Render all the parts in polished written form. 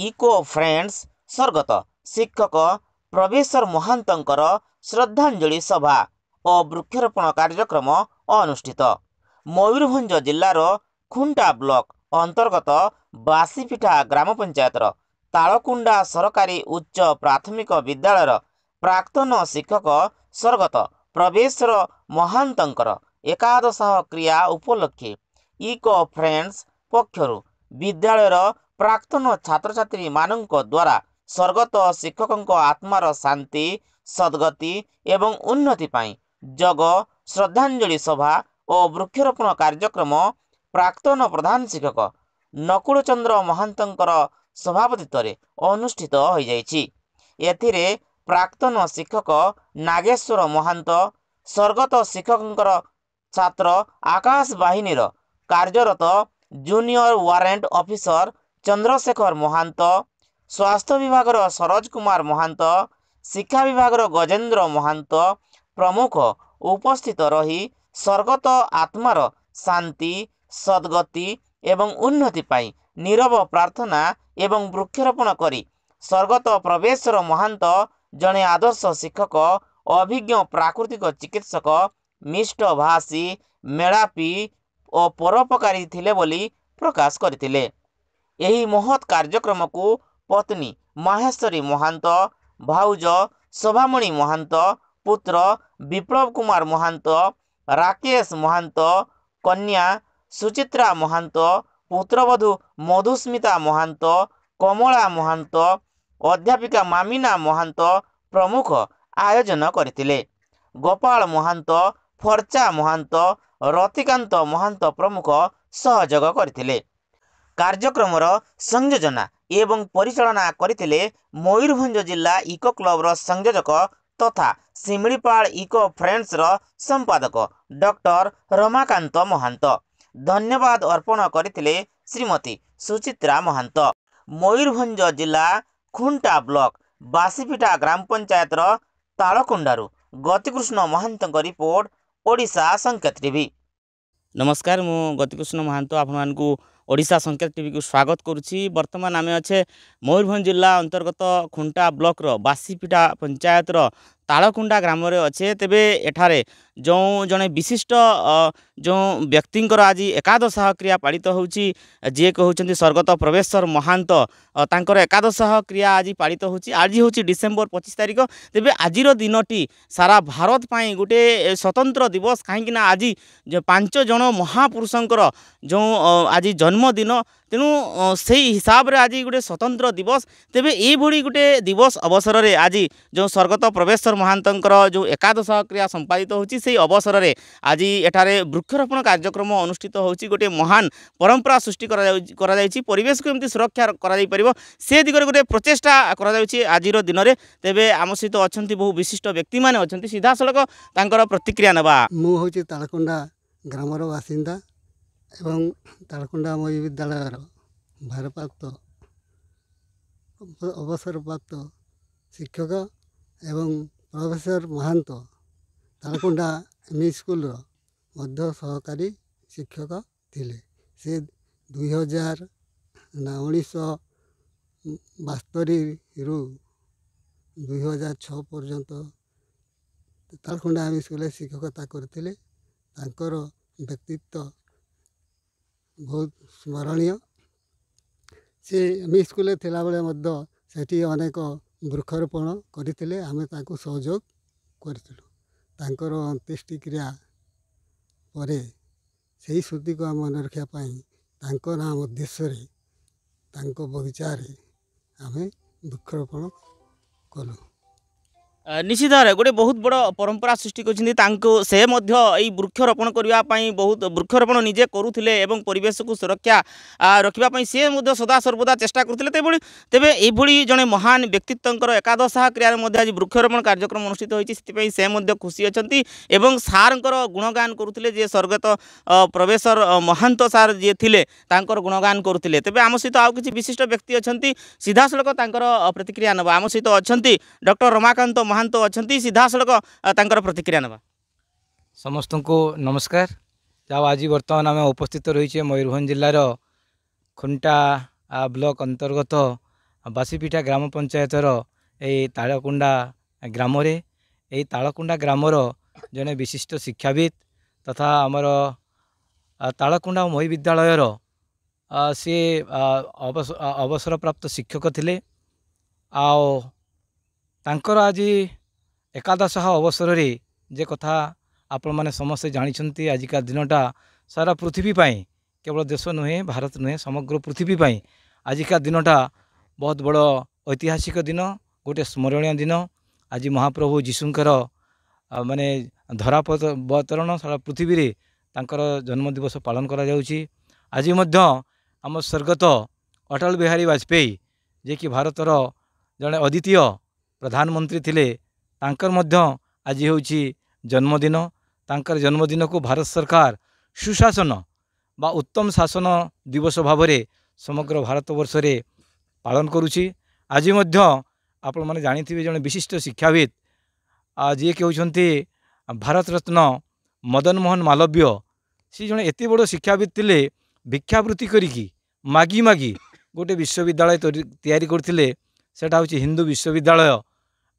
Eco friends ସ୍ୱର୍ଗତ ଶିକ୍ଷକ ପ୍ରଭେଶର ମହାନ୍ତଙ୍କର ଶ୍ରଦ୍ଧାଞ୍ଜଳି ସଭା ଓ ବୃକ୍ଷରୋପଣ କାର୍ଯ୍ୟକ୍ରମ ଅନୁଷ୍ଠିତ। ମୟୂରଭଞ୍ଜ ଜିଲ୍ଲାର ଖୁଣ୍ଟା ବ୍ଲକ ଅନ୍ତର୍ଗତ ବାସିପିଠା ଗ୍ରାମ ପଞ୍ଚାୟତର ତାଳକୁଣ୍ଡା ସରକାରୀ ଉଚ୍ଚ ପ୍ରାଥମିକ ବିଦ୍ୟାଳୟର ପ୍ରାକ୍ତନ ଶିକ୍ଷକ ସ୍ୱର୍ଗତ ପ୍ରଭେଶର ମହାନ୍ତଙ୍କର ଏକାଦଶ କ୍ରିୟା ଉପଲକ୍ଷେ ଇକୋ ଫ୍ରେଣ୍ଡସ୍ ପକ୍ଷରୁ ବିଦ୍ୟାଳୟର ପ୍ରାକ୍ତନ ଛାତ୍ରଛାତ୍ରୀମାନଙ୍କ ଦ୍ୱାରା ସ୍ୱର୍ଗତ ଶିକ୍ଷକଙ୍କ ଆତ୍ମାର ଶାନ୍ତି ସଦ୍ଗତି ଏବଂ ଉନ୍ନତି ପାଇଁ ଯୋଗ ଶ୍ରଦ୍ଧାଞ୍ଜଳି ସଭା ଓ ବୃକ୍ଷରୋପଣ କାର୍ଯ୍ୟକ୍ରମ ପ୍ରାକ୍ତନ ପ୍ରଧାନ ଶିକ୍ଷକ ନକୁଳ ଚନ୍ଦ୍ର ମହାନ୍ତଙ୍କର ସଭାପତିତ୍ୱରେ ଅନୁଷ୍ଠିତ ହୋଇଯାଇଛି। ଏଥିରେ ପ୍ରାକ୍ତନ ଶିକ୍ଷକ ନାଗେଶ୍ୱର ମହାନ୍ତ, ସ୍ୱର୍ଗତ ଶିକ୍ଷକଙ୍କର ଛାତ୍ର ଆକାଶ ବାହିନୀର କାର୍ଯ୍ୟରତ junior warrant officer Chandrasekhar Mohanta, ସ୍ୱାସ୍ଥ୍ୟ ବିଭାଗର ସରୋଜ କୁମାର ମହାନ୍ତ, ଶିକ୍ଷା ବିଭାଗର ଗଜେନ୍ଦ୍ର ମହାନ୍ତ ପ୍ରମୁଖ ଉପସ୍ଥିତ ରହି ସ୍ୱର୍ଗତ ଆତ୍ମାର ଶାନ୍ତି ସଦ୍ଗତି ଏବଂ ଉନ୍ନତି ପାଇଁ ନୀରବ ପ୍ରାର୍ଥନା ଏବଂ ବୃକ୍ଷରୋପଣ କରି ସ୍ୱର୍ଗତ ପ୍ରଭେଶର ମହାନ୍ତ ଜଣେ ଆଦର୍ଶ ଶିକ୍ଷକ, ଅଭିଜ୍ଞ ପ୍ରାକୃତିକ ଚିକିତ୍ସକ, ମିଷ୍ଟଭାଷୀ, ମେଳାପୀ ଓ ପରୋପକାରୀ ଥିଲେ ବୋଲି ପ୍ରକାଶ କରିଥିଲେ। ଏହି ମହତ୍ କାର୍ଯ୍ୟକ୍ରମକୁ ପତ୍ନୀ ମାହେଶ୍ୱରୀ ମହାନ୍ତ, ଭାଉଜ ଶୋଭାମଣି ମହାନ୍ତ, ପୁତ୍ର ବିପ୍ଳବ କୁମାର ମହାନ୍ତ, ରାକେଶ ମହାନ୍ତ, କନ୍ୟା ସୁଚିତ୍ରା ମହାନ୍ତ, ପୁତ୍ରବଧୂ ମଧୁସ୍ମିତା ମହାନ୍ତ, କମଳା ମହାନ୍ତ, ଅଧ୍ୟାପିକା ମାମିନା ମହାନ୍ତ ପ୍ରମୁଖ ଆୟୋଜନ କରିଥିଲେ। ଗୋପାଳ ମହାନ୍ତ, ଫର୍ଚ୍ଚା ମହାନ୍ତ, ରତିକାନ୍ତ ମହାନ୍ତ ପ୍ରମୁଖ ସହଯୋଗ କରିଥିଲେ। କାର୍ଯ୍ୟକ୍ରମର ସଂଯୋଜନା ଏବଂ ପରିଚାଳନା କରିଥିଲେ ମୟୂରଭଞ୍ଜ ଜିଲ୍ଲା ଇକୋ କ୍ଲବର ସଂଯୋଜକ ତଥା ଶିମିଳିପାଳ ଇକୋ ଫ୍ରେଣ୍ଡସ୍ର ସମ୍ପାଦକ ଡକ୍ଟର ରମାକାନ୍ତ ମହାନ୍ତ। ଧନ୍ୟବାଦ ଅର୍ପଣ କରିଥିଲେ ଶ୍ରୀମତୀ ସୁଚିତ୍ରା ମହାନ୍ତ। ମୟୂରଭଞ୍ଜ ଜିଲ୍ଲା ଖୁଣ୍ଟା ବ୍ଲକ ବାସିପିଠା ଗ୍ରାମ ପଞ୍ଚାୟତର ତାଳକୁଣ୍ଡାରୁ ଗତିକୃଷ୍ଣ ମହାନ୍ତଙ୍କ ରିପୋର୍ଟ, ଓଡ଼ିଶା ସଂକେତ ଟିଭି। नमस्कार, मु गतिकृष्ण महांतो आपको ओडिशा संकेत टीवी को स्वागत करुच्ची। बर्तमान आम अच्छे मयूरभंज जिला अंतर्गत खुंटा ब्लॉक रो बासीपिठा पंचायत रो तालकुंडा ग्राम रे अच्छे। तेबे एठारे जो जड़े विशिष्ट जो व्यक्तिंकर आज एकादश क्रिया पालित होउची, जे कहउछन्ती स्वर्गत प्रभेशर महांत तांकर एकादश क्रिया आज पालित होउची। आज होउची डिसेम्बर 25 तारिख। तेबे आजिर दिनटी सारा भारत पाई गोटे स्वतंत्र दिवस, कहीं आज 5 जन महापुरुषंकर जो आज जन्मदिन, तेणु से हिसाब रे आज गोटे स्वतंत्र दिवस। तेबे ये भली गोटे दिवस अवसर रे आज जो स्वर्गत प्रभेशर महांतंकर जो एकादश क्रिया संपादित होची, से अवसर रे आज एठारे वृक्षरोपण कार्यक्रम अनुष्ठित होची। गोटे महान परंपरा सृष्टि करा जायछि, परिवेश को एमती सुरक्षा करा जाय परिबो से दिगरे गोटे प्रचेष्टा करा जायछि आजिर दिन रे। तेबे आम सहित अछंती बहु विशिष्ट व्यक्ति माने अछंती, सीधा सड़क तांकर प्रतिक्रिया नबा। मु होची तालकुंडा ग्रामर बासिंदा एवं तालकुंडा मई विद्यालय भारप्राप्त अवसरप्राप्त शिक्षक एवं प्रोफेसर महांत तालकुंडा एमई स्कूल मध्य सहकारी शिक्षक थिले। से 1972 रु 2006 पर्यंत तालकुंडा एमई स्कूल शिक्षकता करथिले। तांकर व्यक्तित्व बहुत स्मरणीय। से एमई स्कूल थिला बेले मध्य सेठी अनेक वृक्षरोपण करथिले, आमे ताको सहयोग करथिलु। तांकर अंत्येष्टि क्रिया परे सही स्मृति को मन रखा पाई तांको नाम उद्देश्य रे तांको बगीचा रे आमे वृक्षरोपण कलु। निश्चित भाव गोटे बहुत बड़ परंपरा सृष्टि कर से वृक्षरोपण करने बहुत वृक्षरोपण निजे करुले एवं परिवेश को सुरक्षा रखापी सी सदा सर्वदा चेष्टा करते। तेबे ये जड़े महान व्यक्तित्व एकादश क्रिया आज वृक्षरोपण कार्यक्रम अनुष्ठित होती, से खुशी अच्छा एवं सार गुणगान करुले, जे स्वर्गत प्रभेशर महांत सार जी थे गुणगान करुले। तेबे आम सहित आउ कि विशिष्ट व्यक्ति अच्छा, सीधा सड़क प्रतिक्रिया नवा। आम सहित अच्छा डॉक्टर रमाकांत महांत अच्छा, सीधा सड़क तांकर प्रतिक्रिया नवा। समस्त को नमस्कार। जाओ आज बर्तमान आम उपस्थित रही मयूरभंज जिलार खुंटा ब्लॉक अंतर्गत बासीपिठा ग्राम पंचायतर यही तालकुंडा ग्रामरे यही तालकुंडा ग्रामर जड़े विशिष्ट शिक्षाविद तथा आमर तालकुंडा महाविद्यालयर सी अवसर प्राप्त शिक्षक थिले। आओ तांकर आज एकादश अवसर रे जे कथा आपण मैंने समस्ते जानी आजिका दिनटा सारा पृथ्वी पाई केवल देश नुहे भारत नुहे समग्र पृथ्वी पाई आजिका दिनटा बहुत बड़ ऐतिहासिक दिन गोटे स्मरणीय दिन। आज महाप्रभु जीशुंकर माने धरावतरण सारा पृथ्वी रे तांकर जन्म दिवस पालन करा जाउची। आज मध्य आम स्वर्गत अटल बिहारी वाजपेयी जे कि भारतर जड़े अद्वितीय प्रधानमंत्री थिले तांकर मध्य आज होउची जन्मदिन। तांकर जन्मदिन को भारत सरकार सुशासन बा उत्तम शासन दिवस भाव में समग्र भारतवर्ष रे पालन करुची। आज मध्य आपण माने जानिथिबे जने विशिष्ट शिक्षाविद जी के होउछंती भारत रत्न मदन मोहन मालवीय सी जने एते बड़ शिक्षाविद थिले भिक्षावृत्ति करिकी मागी मागी गोटे विश्वविद्यालय तैयारी करथिले। सेटा होउची हिंदू विश्वविद्यालय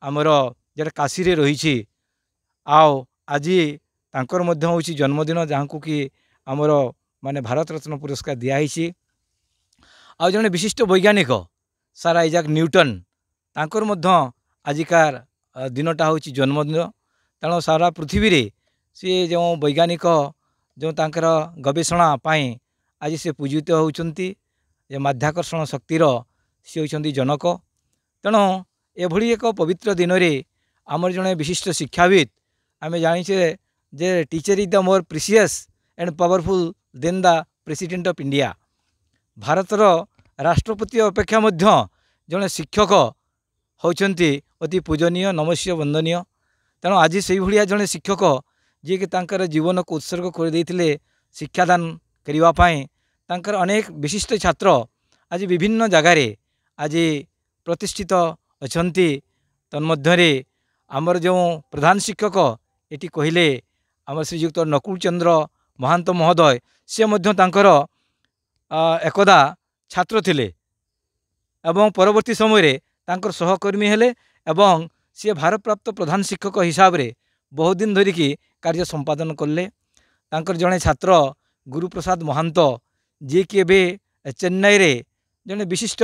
आमर जेटा काशी रे रहिछि। आओ आज तांकर मध्य होउछि जन्मदिन जहाँकु कि आमर माने भारत रत्न पुरस्कार दियाहिछि। आ जने विशिष्ट वैज्ञानिक सर आइजाक न्यूटन तांकर मध्य आजिकार दिनटा होउछि जन्मदिन। तेणु सारा पृथ्वी रे सी जो वैज्ञानिक जो तांकर गवेषणा पाई आज से पूजित होउछंती जे माध्याकर्षण शक्तिर सी होउछंती जनक। तेणु एभली एक पवित्र दिन रे आमर जने विशिष्ट शिक्षाविद आम जाचे जे teacher is the more precious and powerful than the president of India. भारतर राष्ट्रपति अपेक्षा मध्य जने शिक्षक होउछंती अति पूजनीय नमस्य वंदनीय। तेणु आज से भाया जड़े शिक्षक जी कि तांकर जीवन को उत्सर्ग कर देथिले शिक्षादान करने तांकर अनेक विशिष्ट छात्र आज विभिन्न जगार आज प्रतिष्ठित अछंती। तन्मध्यरे आमर जो प्रधान शिक्षक ये कहले आम श्रीजुक्त नकुल चंद्र महांत महोदय से मध्य तांकर एकदा छात्र थिले एवं परवर्ती समय रे तांकर सहकर्मी हेले एवं सी भारप्राप्त प्रधान शिक्षक हिसाब रे बहुत दिन धरिकी कार्य संपादन कले। तांकर जड़े छात्र गुरुप्रसाद महांत जी कि एबे चेन्नई रे जड़े विशिष्ट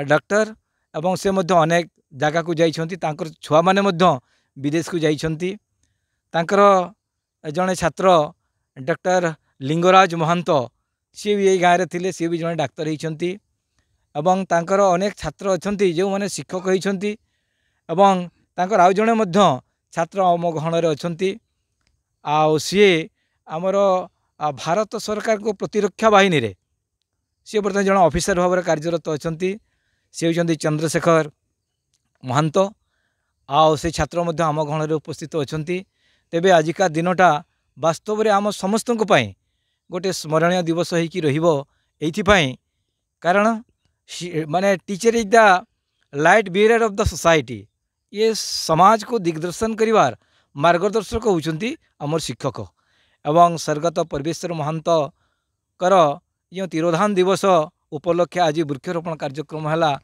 डॉक्टर एवं से मध्य अनेक जगह को जाइछंती। तांकर छुआ माने मध्य विदेश को जाइछंती। तांकर जड़े छात्र डॉक्टर लिंगराज महांत सी भी यही गाँव रे थिले सी भी जड़े डाक्तर होइछंती एवं तांकर अनेक छात्र अछंती जो माने शिक्षक होइछंती एवं तांकर आउ जड़े मध्य छात्र आम गहन रे अछंती। आ सी आमर भारत सरकार को प्रतिरक्षा बाहिनी रे सी बर्तमान जड़े ऑफिसर भाव में कार्यरत अछंती। सी होइछंती चंद्रशेखर महांत आओ से छात्र मध्य आम गहन रे उपस्थित अछंती। तेबे आजिका दिनटा वास्तव में आम समस्त गोटे स्मरणीय दिवस होइकी रहिबो एइथिपाई कारण माने teacher is the light bearer of the society. ये समाज को दिग्दर्शन करिवार मार्गदर्शक होउछंती आमर शिक्षक एवं स्वर्गत परमेश्वर महांत कर जो तिरोधान दिवस उपलक्षे आज वृक्षरोपण कार्यक्रम है।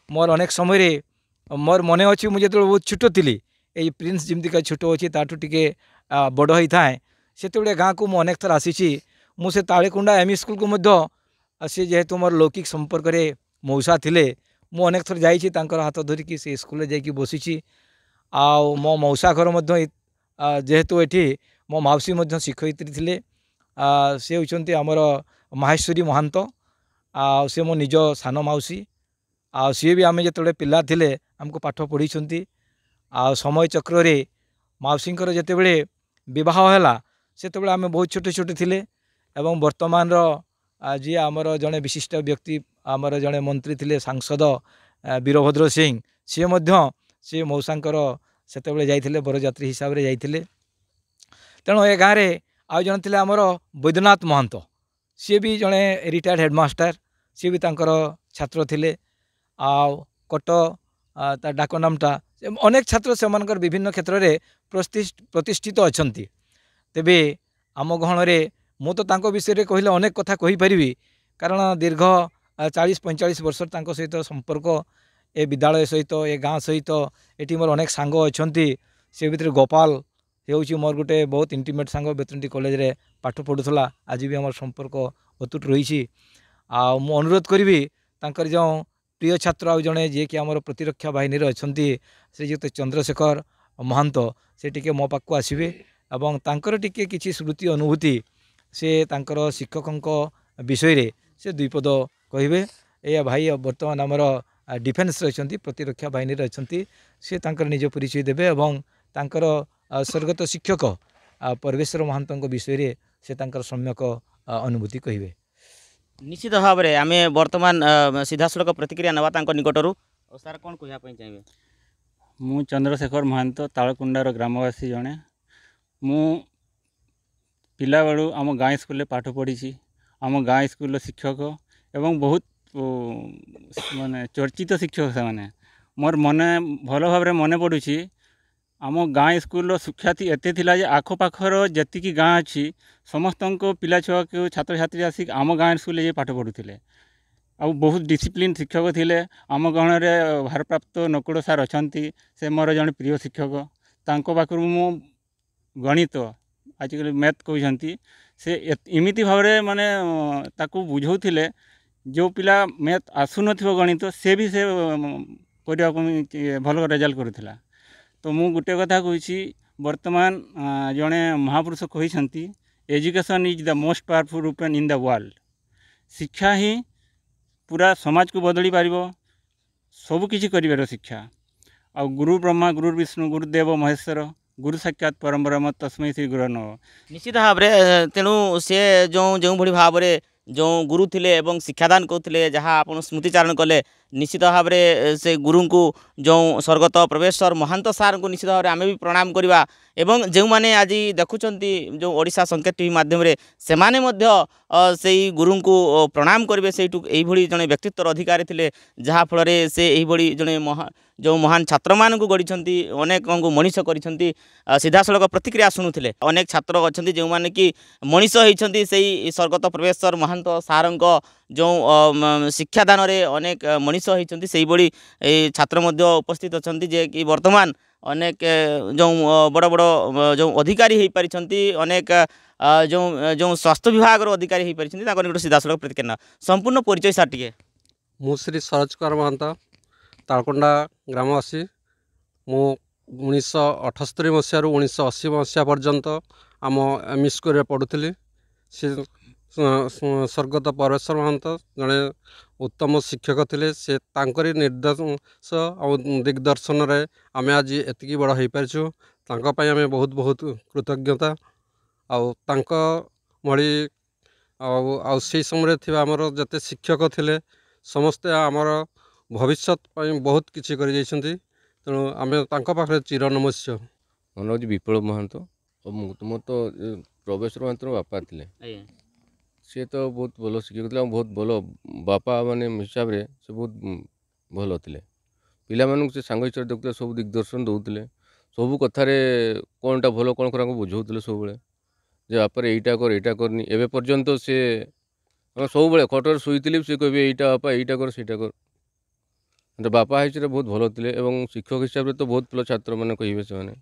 मोर अनेक समय रे मोर मन अच्छी मुझे जो बहुत छोट थी ये प्रिंस जमीका छोट अच्छी ताठू टे बड़ होता है से गाँव को मुझे अनेक थर आसी मुझे तालेकुंडा एमई स्कूल को मध्य सी जेहेतु मोर लौकिक संपर्क रे मौसा थिले मु अनेक थर जाइए हाथ धरिकी से स्कूल जाकि बसी आओ मो मौसा घर मध्य जेहेतु ये मो माउसी मध्य शिक्षयित्री थिले से होउछंती आमर माहेश्वरी महांत आ से मो निज सान माउसी आ सी भी आम जो पिला थिले हमको पाठ पढ़ी आ समय चक्र रे माउसींकर जेतेबेले विवाह हैला सेतेबेले आम बहुत छोटे छोटे थिले एवं वर्तमान जी आमर जड़े विशिष्ट व्यक्ति आमर जड़े मंत्री थिले सांसद वीरभद्र सिंह सी मध्य सी मौसांकर सेतेबेले जाइथिले बरयात्री हिसाब रे जाइथिले। तेणु ए गाँव में आउ जन थे आमर बैद्यनाथ महंत सी भी जड़े रिटायर्ड हेडमास्टर सी भी तांकर छात्र थिले आउ कट डाक नामटा अनेक छात्र से विभिन्न क्षेत्र में प्रतिष्ठित अछंती। तेबे आम गहन रे मु तो तांको विषय रे कहले अनेक कथा कहि परिबी कारण दीर्घ 40-45 वर्ष तांको सहित संपर्क ए विद्यालय सहित ए गाँ सहित एटी मोर अनेक सांग अछंती से भितर गोपाल हेउची मोर गोटे बहुत इंटीमेट सांग बेतनटी कॉलेज रे पाठ पढ़ुला आज भी हमर संपर्क अतुट रही मु अनुरोध करी तांकर जो प्रिय छात्र आ जड़े जी कि आमर प्रतिरक्षा बाहिनी अछंती श्रीजुक्त चंद्रशेखर महांत से टिके मो पाखु आसबे एवं तांकर टिके किछि स्मृति अनुभूति से तांकर शिक्षकों विषय रे से दुई पद कहिबे ए भाई वर्तमान आमर डिफेन्स अच्छी प्रतिरक्षा बाहिनी अच्छी सी तांकर निज परिचय देवे एवं तांकर स्वर्गत शिक्षक परमेश्वर महांत विषय रे से तांकर सम्यक अनुभूति कहिबे। निश्चित भाव में आम बर्तमान सीधा सड़क प्रतिक्रिया नवा निकटर सार कौन कहना चाहिए। मु चंद्रशेखर महांत तालकुंडार ग्रामवासी जड़े मु पिला बेलू आम गाँ स्कूल पाठ पढ़ी आम गाँ स्कूल शिक्षक एवं बहुत माने चर्चित शिक्षक से माने मोर मन भल भाव मन पड़ुछि आम गाँ स्कूल सुख्याति एते थिला जे आखपाखर जतिकी गाँ अच्छी समस्त पिला छुआ को छात्र छात्री आसिक आम गाँ स्कूल ये पाठ पढ़ुले आ बहुत डिसिप्लिन शिक्षक थिले आम गण में भारप्राप्त नकुड़ सार अछंती से मोर जड़े प्रिय शिक्षक तांको पाखरु मु गणित आजिकल मैथ कहते से इमिति भाव माने ताकू बुझौथिले जो पिला मैथ आसु नथिबो गणित से भी से भल रेजल्ट करुला। तो मु गोटे कथा कही वर्तमान जड़े महापुरुष कहते education is the most powerful weapon in the world. शिक्षा ही पूरा समाज को बदली पार सब किछि करिवार शिक्षा आ गुरु ब्रह्मा गुरु विष्णु गुरुदेव महेश्वर गुरु साक्षात परम ब्रह्म तस्मै श्री गुरु नमः। निश्चित भाव में तेणु सी जो भली भाव में जो गुरु थिले एवं शिक्षादान करते जहाँ आप स्मृतिचारण कले निश्चित भाव में से गुरु को जो स्वर्गत प्रोफेसर महांत सार को निश्चित भाव में आम भी प्रणाम करवा एवं जो मैंने आज देखुंट जो ओडिशा संकेत टीवी माध्यम से गुरु को प्रणाम करेंगे से जड़े व्यक्तित्वर अधिकारी थे जहाँफल से जड़े जो महान छात्र मान गढ़ी अनेक मनीष कर सीधा सड़क प्रतिक्रिया शुणुले अनेक छात्र अच्छा जो मैंने कि मनीष होती से स्वर्गत प्रोफेसर महांत सार जो शिक्षादान अनेक मनीष होती से छात्र उपस्थित अच्छा जे कि वर्तमान अनेक जो बड़ बड़ जो अधिकारी हो पारी अनेक जो जो स्वास्थ्य विभाग अधिकारी हो पारी सीधा सड़क प्रतिक्रिया संपूर्ण परिचय सार टे मु श्री सरोज कुमार महांत तालकुंडा ग्रामवासी मु 1978 मसीह 1980 मसीहा पर्यंत आम एम स्कूल पढ़ुली से स्वर्गत परमेश्वर महांत जड़े उत्तम शिक्षक थे से तांकरी निर्देश और दिग्दर्शन रे आमे आज एतिकी बड़ हो पारिछु तांको आमे बहुत बहुत कृतज्ञता आउ तांको भली आउ से समय थिबा हमर जते शिक्षक थिले समस्ते आमर भविष्य बहुत किसी कर तेणु आम पाखे चिरनमस्या। मन हूँ विप्लव महांत और मोर तो प्रोफेसर महांत बापा थे सी तो बहुत भल शिक्षक थे बहुत भल बापा माने हिसाब से से बहुत भल थे पिला से सांग हिसाब देखते सब दिग्दर्शन दौले सब कथार कौनटा भल कौन कर बुझाऊे सब जे बापर यहीटा कर यहीटा करनी एवं पर्यंत सी सब खटर शुई सी कहे यहीटा बापा यहीटा कर सहीटा कर बापा हिसाब बहुत भल थे और शिक्षक हिसाब से तो बहुत भल छात्र मैंने कहे से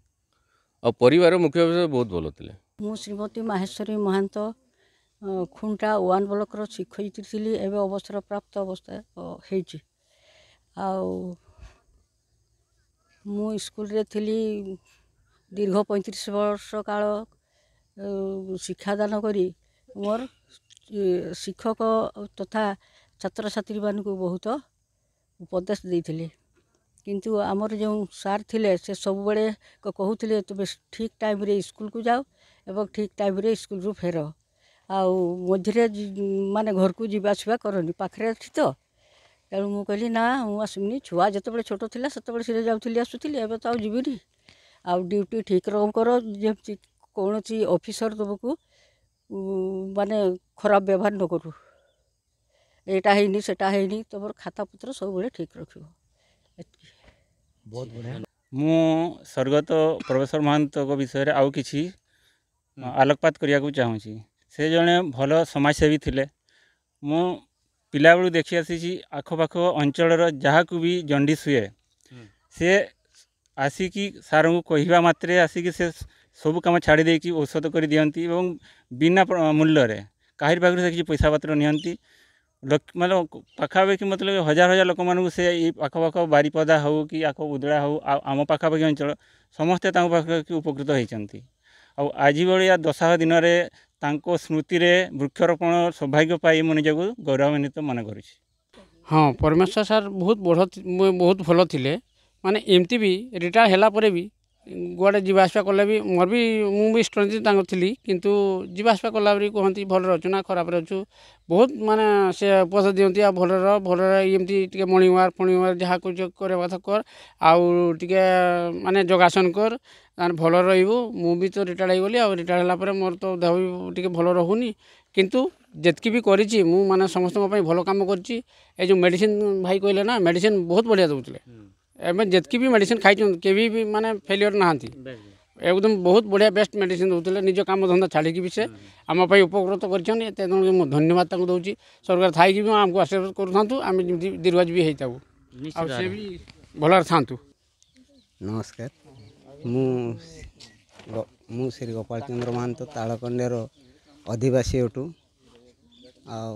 आ परिवार मुख्य भाव बहुत भल थे। मु श्रीमती माहेश्वरी महांत खुंटा 1 ब्लॉक शिक्षयित्री थी एवं अवसर प्राप्त अवस्था होती मु स्कूल रे थी दीर्घ 35 वर्ष काल शिक्षादान करी मोर शिक्षक तथा छात्र छात्री मान को बहुत उपदेश देते किंतु आमर जो सार थिले से सब बड़े कहते तुम ठीक टाइम रे स्कूल को जाओ एवं ठीक टाइम रे स्कूल रू फेर आउ मझे माने घर को जावासवा करनी पाखे अच्छी तो तेणु मुझे कहली ना मुझे आसमनी छुआ जिते छोट थी से जाऊँगी आसूली एवं तो आजीविनी आउ ड्यूटी ठीक रकम कर जमी कौन ऑफिसर तुमको माने खराब व्यवहार न करू एटा है सेटा है तुम खाता पत्र सब ठीक रख। बहुत बढ़िया मु स्वर्गत प्रोफेसर महांत विषय आउ किछि आलोकपात करिया को चाहूँगी से जड़े भल समाजसेवी थिले मु ପିଲାବେଳୁ ଦେଖି ଆସିଛି ଆଖପାଖ ଅଞ୍ଚଳର ଯାହାକୁ ବି ଜଣ୍ଡିସ୍ ହୁଏ ସେ ଆସିକି ସାର୍ଙ୍କୁ କହିବା ମାତ୍ରେ ଆସିକି ସେ ସବୁ କାମ ଛାଡ଼ି ଦେଇକି ଔଷଧ କରି ଦିଅନ୍ତି ଏବଂ ବିନା ମୂଲ୍ୟରେ କାହାରି ପାଖରୁ ସେ କିଛି ପଇସା ପତ୍ର ନିଅନ୍ତି। ମାନେ ପାଖାପାଖି ମତଲବ ହଜାର ହଜାର ଲୋକମାନଙ୍କୁ ସେ ଏଇ ଆଖପାଖ ବାରିପଦା ହେଉ କି ଆଖ ଉଦଳା ହେଉ ଆମ ପାଖାପାଖି ଅଞ୍ଚଳ ସମସ୍ତେ ତାଙ୍କ ପାଖାପାଖି ଉପକୃତ ହୋଇଛନ୍ତି। ଆଉ ଆଜି ଭଳିଆ ଦଶା ଦିନରେ ତାଙ୍କ ସ୍ମୃତିରେ ବୃକ୍ଷରୋପଣ ସୌଭାଗ୍ୟ ପାଇ ମୁଁ ନିଜକୁ ଗୌରବାନ୍ୱିତ ମନେ କରୁଛି। ହଁ ପରମେଶ୍ୱର ସାର୍ ବହୁତ ଭଲ ଥିଲେ। ମାନେ ଏମିତି ବି ରିଟାୟାର୍ଡ଼ ହେଲା ପରେ ବି ଗୁଆଡ଼େ ଯିବା ଆସିବା କଲେ ବି ମୋର ବି ମୁଁ ବି ଷ୍ଟୁଡେଣ୍ଟ ତାଙ୍କର ଥିଲି, କିନ୍ତୁ ଯିବା ଆସିବା କଲା ପରେ କୁହନ୍ତି ଭଲରେ ଅଛୁ ନା ଖରାପରେ ଅଛୁ, ବହୁତ ମାନେ ସେ ଉପଦେଶ ଦିଅନ୍ତି। ଆଉ ଭଲରେ ଏମିତି ଟିକେ ମର୍ଣ୍ଣିଂ ୱାକ୍ ଯାହା କରିବା କଥା କର, ଆଉ ଟିକେ ମାନେ ଯୋଗାସନ କର, ତାହେଲେ ଭଲ ରହିବୁ। ମୁଁ ବି ତ ରିଟାୟାର୍ଡ଼ ହେଇଗଲି, ଆଉ ରିଟାୟାର୍ଡ଼ ହେଲା ପରେ ମୋର ତ ଦେହ ବି ଟିକେ ଭଲ ରହୁନି, କିନ୍ତୁ ଯେତିକି ବି କରିଛି ମୁଁ ମାନେ ସମସ୍ତଙ୍କ ପାଇଁ ଭଲ କାମ କରିଛି। এই ଯେଉଁ ମେଡ଼ିସିନ ଭାଇ କହିଲେ ନା, ମେଡ଼ିସିନ ବହୁତ ବଢ଼ିଆ ଦେଉଥିଲେ। ଏବେ ଯେତିକି ବି ମେଡ଼ିସିନ ଖାଇଛନ୍ତି କେବେ ବି ମାନେ ଫେଲିୟର ନାହାନ୍ତି, ଏକଦମ ବହୁତ ବଢ଼ିଆ ବେଷ୍ଟ ମେଡ଼ିସିନ ଦେଉଥିଲେ। ନିଜ କାମ ଧନ୍ଦା ଛାଡ଼ିକି ବି ସେ ଆମ ପାଇଁ ଉପକୃତ କରିଛନ୍ତି। ଏତେ ମୁଁ ଧନ୍ୟବାଦ ତାଙ୍କୁ ଦେଉଛି। ସରକାର ଥାଇକି ବି ଆମକୁ ଆଶୀର୍ବାଦ କରୁଥାନ୍ତୁ, ଆମେ ଯେମିତି ଦୀର୍ଘାୟୁ ବି ହେଇଥାଉ, ଆଉ ସେ ବି ଭଲରେ ଥାନ୍ତୁ। ନମସ୍କାର, ମୁଁ ଶ୍ରୀ ଗୋପାଳ ଚନ୍ଦ୍ର ମହାନ୍ତ ତାଳକଣ୍ଡାର ଅଧିବାସୀ ଅଟୁ। ଆଉ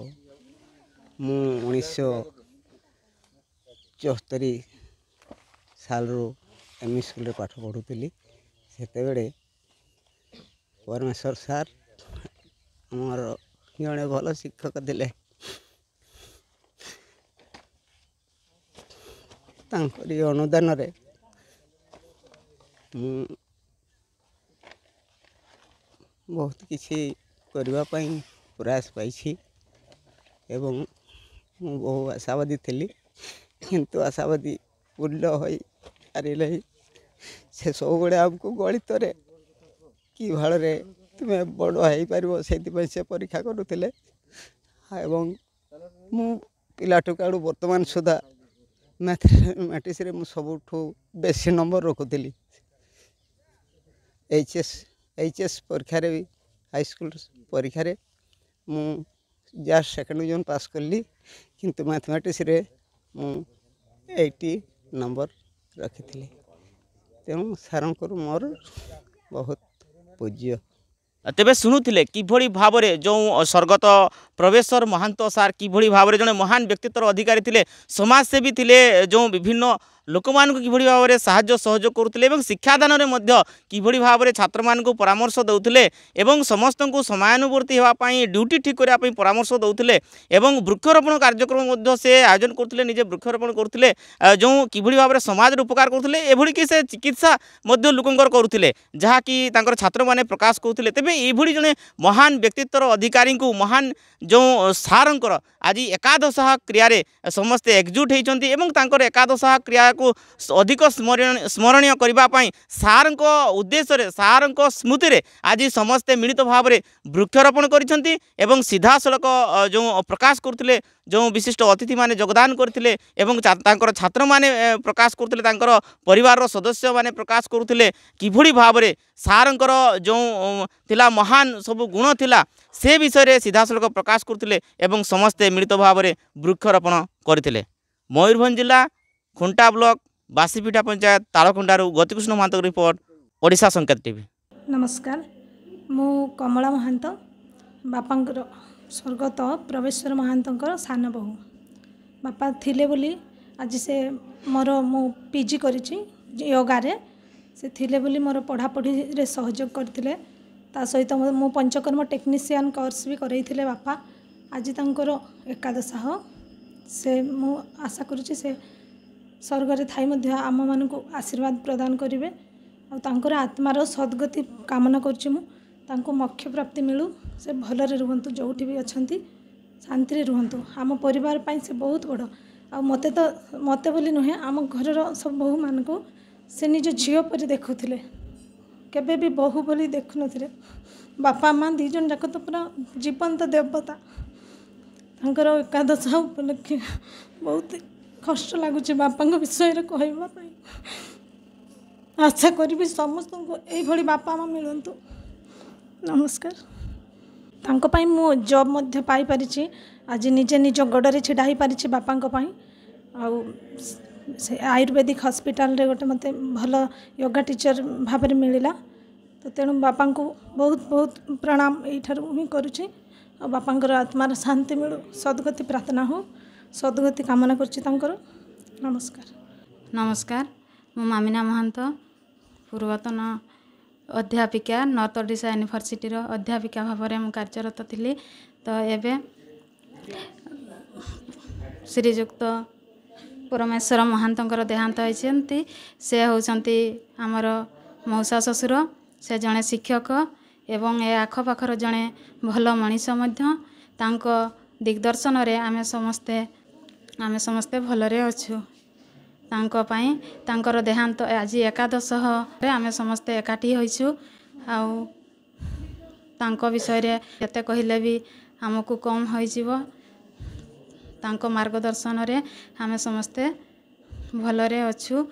ମୁଁ 1974 ସାଲରୁ ଏମ୍ଇ ସ୍କୁଲରେ ପାଠ ପଢ଼ୁଥିଲି। ସେତେବେଳେ ପରମେଶ୍ୱର ସାର୍ ଆମର ଜଣେ ଭଲ ଶିକ୍ଷକ ଥିଲେ। ତାଙ୍କରି ଅନୁଦାନରେ ମୁଁ ବହୁତ କିଛି କରିବା ପାଇଁ ପ୍ରୟାସ ପାଇଛି ଏବଂ ମୁଁ ବହୁ ଆଶାବାଦୀ ଥିଲି, କିନ୍ତୁ ଆଶାବାଦୀ ପୂର୍ଣ୍ଣ ହୋଇପାରିଲେ। ସେ ସବୁବେଳେ ଆମକୁ ଗଣିତରେ କି ଭାଳରେ ତୁମେ ବଡ଼ ହେଇପାରିବ ସେଥିପାଇଁ ସେ ପରୀକ୍ଷା କରୁଥିଲେ। ଏବଂ ମୁଁ ପିଲାଠୁ କାଳୁ ବର୍ତ୍ତମାନ ସୁଦ୍ଧା ମ୍ୟାଥମେଟିକ୍ସରେ ମୁଁ ସବୁଠୁ ବେଶୀ ନମ୍ବର ରଖୁଥିଲି। এইচএସ୍ ପରୀକ୍ଷାରେ ବି ହାଇସ୍କୁଲ ପରୀକ୍ଷାରେ ମୁଁ ଜଷ୍ଟ ସେକେଣ୍ଡ ଡିଭିଜନ୍ ପାସ୍ କଲି, କିନ୍ତୁ ମ୍ୟାଥମେଟିକ୍ସରେ ମୁଁ 80 ନମ୍ବର ରଖିଥିଲି। ତେଣୁ ସାର୍ଙ୍କର ମୋର ବହୁତ ପୂଜ୍ୟ। ତେବେ ଶୁଣୁଥିଲେ କିଭଳି ଭାବରେ ଯେଉଁ ସ୍ୱର୍ଗତ ପ୍ରଭେଶ୍ୱର ମହାନ୍ତ ସାର୍ କିଭଳି ଭାବରେ ଜଣେ ମହାନ ବ୍ୟକ୍ତିତ୍ୱର ଅଧିକାରୀ ଥିଲେ, ସମାଜସେବୀ ଥିଲେ, ଯେଉଁ ବିଭିନ୍ନ ଲୋକମାନଙ୍କୁ କିଭଳି ଭାବରେ ସାହାଯ୍ୟ ସହଯୋଗ କରୁଥିଲେ ଏବଂ ଶିକ୍ଷାଦାନରେ ମଧ୍ୟ କିଭଳି ଭାବରେ ଛାତ୍ରମାନଙ୍କୁ ପରାମର୍ଶ ଦେଉଥିଲେ ଏବଂ ସମସ୍ତଙ୍କୁ ସମୟାନୁବର୍ତ୍ତୀ ହେବା ପାଇଁ ଡ୍ୟୁଟି ଠିକ୍ କରିବା ପାଇଁ ପରାମର୍ଶ ଦେଉଥିଲେ ଏବଂ ବୃକ୍ଷରୋପଣ କାର୍ଯ୍ୟକ୍ରମ ମଧ୍ୟ ସେ ଆୟୋଜନ କରୁଥିଲେ, ନିଜେ ବୃକ୍ଷରୋପଣ କରୁଥିଲେ, ଯେଉଁ କିଭଳି ଭାବରେ ସମାଜର ଉପକାର କରୁଥିଲେ, ଏଭଳିକି ସେ ଚିକିତ୍ସା ମଧ୍ୟ ଲୋକଙ୍କର କରୁଥିଲେ, ଯାହାକି ତାଙ୍କର ଛାତ୍ରମାନେ ପ୍ରକାଶ କରୁଥିଲେ। ତେବେ এইଭଳି ଜଣେ ମହାନ ବ୍ୟକ୍ତିତ୍ୱର ଅଧିକାରୀଙ୍କୁ ମହାନ ଯେଉଁ ସାର୍ଙ୍କର ଆଜି ଏକାଦଶାହ କ୍ରିୟାରେ ସମସ୍ତେ ଏକଜୁଟ ହୋଇଛନ୍ତି ଏବଂ ତାଙ୍କର ଏକାଦଶାହ କ୍ରିୟାକୁ ଅଧିକ ସ୍ମରଣୀୟ କରିବା ପାଇଁ ସାର୍ଙ୍କ ଉଦ୍ଦେଶ୍ୟରେ ସାର୍ଙ୍କ ସ୍ମୃତିରେ ଆଜି ସମସ୍ତେ ମିଳିତ ଭାବରେ ବୃକ୍ଷରୋପଣ କରିଛନ୍ତି ଏବଂ ସିଧାସଳଖ ଯେଉଁ ପ୍ରକାଶ କରୁଥିଲେ, ଯେଉଁ ବିଶିଷ୍ଟ ଅତିଥିମାନେ ଯୋଗଦାନ କରିଥିଲେ ଏବଂ ତାଙ୍କର ଛାତ୍ରମାନେ ପ୍ରକାଶ କରୁଥିଲେ, ତାଙ୍କର ପରିବାରର ସଦସ୍ୟମାନେ ପ୍ରକାଶ କରୁଥିଲେ କିଭଳି ଭାବରେ ସାର୍ଙ୍କର ଯେଉଁ ଥିଲା ମହାନ ସବୁ ଗୁଣ ଥିଲା ସେ ବିଷୟରେ ସିଧାସଳଖ ପ୍ରକାଶ କରୁଥିଲେ ଏବଂ ସମସ୍ତେ ମିଳିତ ଭାବରେ ବୃକ୍ଷରୋପଣ କରିଥିଲେ। ମୟୂରଭଞ୍ଜ ଜିଲ୍ଲା ଖୁଣ୍ଟା ବ୍ଲକ ବାସିପିଠା ପଞ୍ଚାୟତ ତାଳକଣ୍ଡାରୁ ଗତିକୃଷ୍ଣ ମହାନ୍ତଙ୍କ ରିପୋର୍ଟ, ଓଡ଼ିଶା ସଂକେତ ଟିଭି। ନମସ୍କାର, ମୁଁ କମଳା ମହାନ୍ତ, ବାପାଙ୍କର ସ୍ୱର୍ଗତ ପ୍ରଭେଶ୍ୱର ମହାନ୍ତଙ୍କର ସାନ ବୋହୂ। ବାପା ଥିଲେ ବୋଲି ଆଜି ମୁଁ ପିଜି କରିଛି ୟୋଗାରେ। ସେ ଥିଲେ ବୋଲି ମୋର ପଢ଼ାପଢ଼ିରେ ସହଯୋଗ କରିଥିଲେ। ତା ସହିତ ମୁଁ ପଞ୍ଚକର୍ମ ଟେକ୍ନିସିଆନ୍ କୋର୍ସ ବି କରେଇଥିଲେ ବାପା। ଆଜି ତାଙ୍କର ଏକାଦଶାହ। ମୁଁ ଆଶା କରୁଛି ସେ ସ୍ୱର୍ଗରେ ଥାଇ ମଧ୍ୟ ଆମମାନଙ୍କୁ ଆଶୀର୍ବାଦ ପ୍ରଦାନ କରିବେ ଆଉ ତାଙ୍କର ଆତ୍ମାର ସଦ୍ଗତି କାମନା କରୁଛି। ମୁଁ ତାଙ୍କୁ ମୋକ୍ଷ ପ୍ରାପ୍ତି ମିଳୁ, ସେ ଭଲରେ ରୁହନ୍ତୁ, ଯେଉଁଠି ବି ଅଛନ୍ତି ଶାନ୍ତିରେ ରୁହନ୍ତୁ। ଆମ ପରିବାର ପାଇଁ ସେ ବହୁତ ବଡ଼। ଆଉ ମୋତେ ବୋଲି ନୁହେଁ, ଆମ ଘରର ସବୁ ବୋହୂମାନଙ୍କୁ ସେ ନିଜ ଝିଅ ପରି ଦେଖୁଥିଲେ, କେବେ ବି ବୋହୂ ବୋଲି ଦେଖୁନଥିଲେ। ବାପା ମା' ଦୁଇ ଜଣ ଯାକ ତ ପୁରା ଜୀବନ୍ତ ଦେବତା। ତାଙ୍କର ଏକାଦଶାହ ଉପଲକ୍ଷେ ବହୁତ କଷ୍ଟ ଲାଗୁଛି ବାପାଙ୍କ ବିଷୟରେ କହିବା ପାଇଁ। ଆଶା କରିବି ସମସ୍ତଙ୍କୁ ଏଇଭଳି ବାପା ମା' ମିଳନ୍ତୁ। ନମସ୍କାର। ତାଙ୍କ ପାଇଁ ମୁଁ ଜବ୍ ମଧ୍ୟ ପାଇପାରିଛି। आज निजे निज गोड़े छिड़ा हो पारी बापा से आयुर्वेदिक हॉस्पिटल रे गोटे मते भल योगा टीचर भाव में मिलला तो तेणु बापा को बहुत बहुत प्रणाम यठार ही करुँची और बापांकर आत्मार शांति मिलू सद्गति प्रार्थना हो सद्गति कामना कर नमस्कार। नमस्कार मु मामिना महंत पूर्वतन अध्यापिका नॉर्थ ओडिशा यूनिवर्सिटी अध्यापिका भाव में कार्यरत थी तो एबे श्रीजुक्त परमेश्वर महांतर देहांत होती से होती आमर मौसा ससुर से जड़े शिक्षक एवं ए आखपाखर जड़े भल मनीष दिग्दर्शन आमे समस्ते भलरे अच्छु तांकर देहांत आज एकादश आमे समस्ते एकाठी होइछु आउ तांको विषय रे एते कहिले भी हमको कम होइजिवो तांको मार्गदर्शन रे आमे समस्ते भलरे अच्छु।